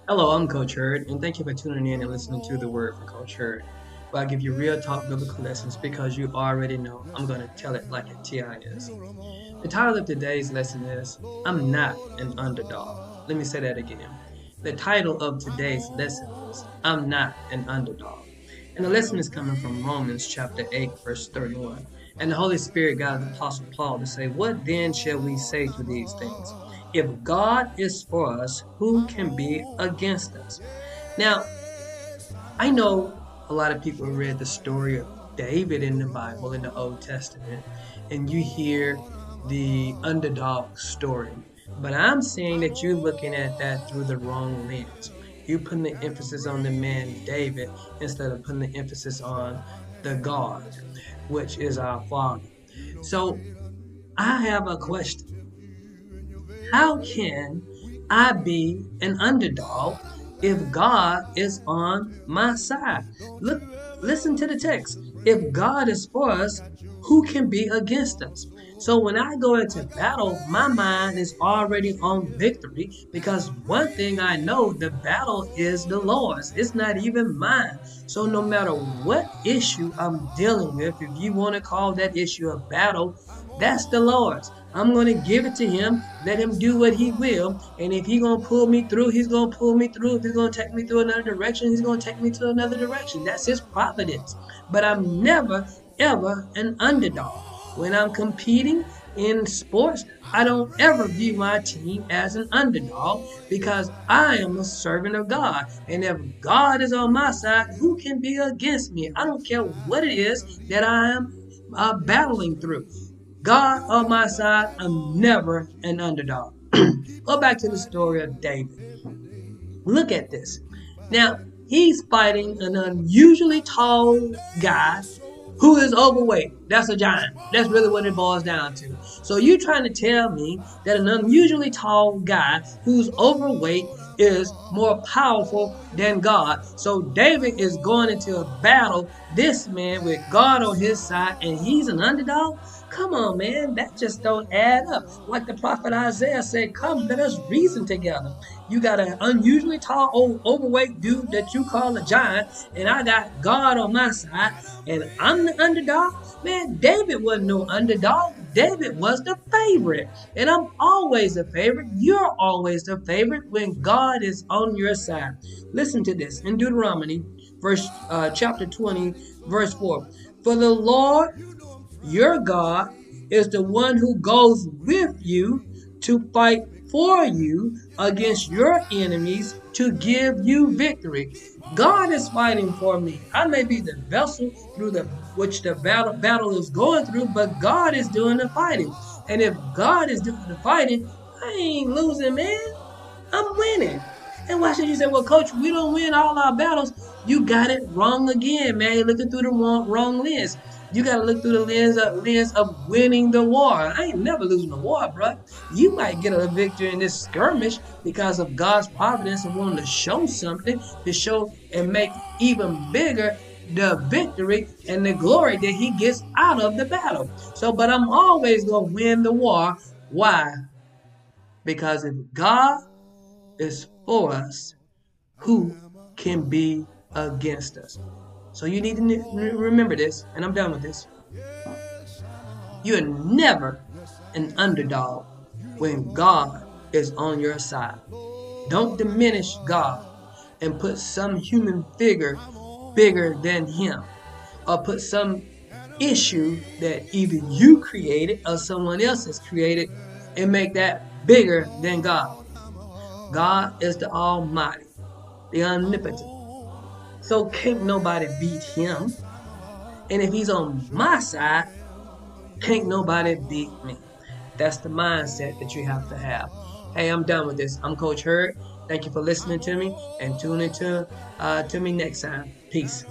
Hello, I'm Coach Hurd, and thank you for tuning in and listening to the Word for Coach Hurd, where I give you real talk biblical lessons because you already know I'm going to tell it like a TI is. The title of today's lesson is I'm Not an Underdog. Let me say that again. The title of today's lesson is I'm Not an Underdog. And the lesson is coming from Romans chapter 8, verse 31. And the Holy Spirit guided the Apostle Paul to say, what then shall we say to these things? If God is for us, who can be against us? Now, I know a lot of people read the story of David in the Bible in the Old Testament, and you hear the underdog story. But I'm saying that you're looking at that through the wrong lens. You're putting the emphasis on the man David instead of putting the emphasis on the God, which is our Father. So I have a question. How can I be an underdog if God is on my side? Look, listen to the text. If God is for us, who can be against us? So when I go into battle, my mind is already on victory because one thing I know, the battle is the Lord's. It's not even mine. So no matter what issue I'm dealing with, if you want to call that issue a battle, that's the Lord's. I'm going to give it to him, let him do what he will. And if he's going to pull me through, he's going to pull me through. If he's going to take me through another direction, he's going to take me to another direction. That's his providence. But I'm never, ever an underdog. When I'm competing in sports, I don't ever view my team as an underdog because I am a servant of God. And if God is on my side, who can be against me? I don't care what it is that I am battling through. God on my side, I'm never an underdog. Go back to the story of David. Look at this. Now, he's fighting an unusually tall guy who is overweight. That's a giant. That's really what it boils down to. So you're trying to tell me that an unusually tall guy who's overweight is more powerful than God. So David is going into a battle, this man with God on his side, and he's an underdog? Come on, man. That just don't add up. Like the prophet Isaiah said, come, let us reason together. You got an unusually tall, old, overweight dude that you call a giant, and I got God on my side, and I'm the underdog. Man, David wasn't no underdog. David was the favorite. And I'm always the favorite. You're always the favorite when God is on your side. Listen to this in Deuteronomy, chapter 20, verse 4. For the Lord your God is the one who goes with you to fight for you against your enemies to give you victory. God is fighting for me. I may be the vessel through the which the battle is going through, but God is doing the fighting. And if God is doing the fighting, I ain't losing, man. I'm winning. And why should you say, well, coach, we don't win all our battles? You got it wrong again, man. You're looking through the wrong lens. You got to look through the lens of winning the war. I ain't never losing the war, bro. You might get a victory in this skirmish because of God's providence and wanting to show something, to show and make even bigger the victory and the glory that he gets out of the battle. So, but I'm always going to win the war. Why? Because if God is for us, who can be against us? So you need to remember this, and I'm done with this. You're never an underdog when God is on your side. Don't diminish God and put some human figure bigger than him, or put some issue that either you created or someone else has created and make that bigger than God. God is the Almighty, the Omnipotent. So can't nobody beat him. And if he's on my side, can't nobody beat me. That's the mindset that you have to have. Hey, I'm done with this. I'm Coach Hurd. Thank you for listening to me and tuning to me next time. Peace.